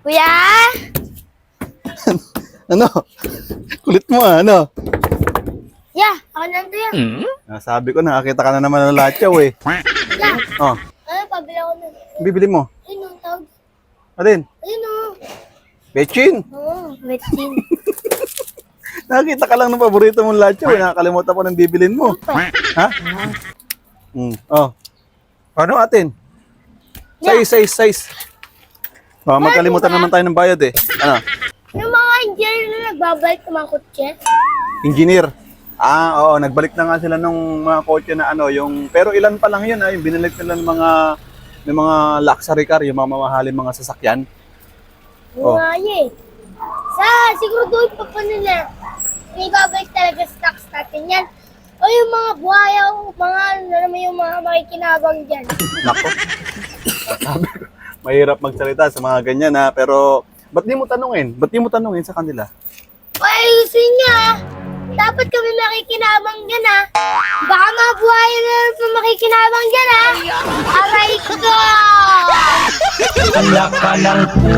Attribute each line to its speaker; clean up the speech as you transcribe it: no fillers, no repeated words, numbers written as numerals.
Speaker 1: Kuya?
Speaker 2: Ano? Kulit mo ano?
Speaker 1: Yeah, ako nandito yan.
Speaker 2: Sabi ko, nakakita ka na naman ng latyaw eh.
Speaker 1: Yeah.
Speaker 2: Oh,
Speaker 1: Ano, pabila ko na.
Speaker 2: bibili mo.
Speaker 1: Ayun o, tawag.
Speaker 2: Alin?
Speaker 1: Ayun o.
Speaker 2: Betchin.
Speaker 1: Oo, vetsin.
Speaker 2: Nakakita ka lang ng paborito mong latyaw eh. Nakakalimutan ko ng bibilin mo. Ha? Oh. Ano atin? Size. Oh, magkalimutan naman tayo ng bayad eh. Ano?
Speaker 1: Yung mga engineer na nagbabalik ng mga kutse.
Speaker 2: Engineer. Oo, nagbalik na nga sila nung mga kotse na ano, yung pero ilan pa lang 'yun, yung binalik nila ng mga luxury car, yung mga mamahaling mga sasakyan.
Speaker 1: Oo nga eh. Siguro doon pa pa nila. May babalik talaga stocks natin yan. O yung mga buhaya, o mga ano naman yung mga makikinabang dyan.
Speaker 2: Nako. Sabi ko, mahirap magsalita sa mga ganyan ha, pero ba't di mo tanungin? Ba't di mo tanungin sa kanila?
Speaker 1: Ayusin niya. Dapat kami makikinabang dyan ha. Baka mga buhaya na lang pa makikinabang dyan ha. Aray ko!
Speaker 3: Anak ka ng po.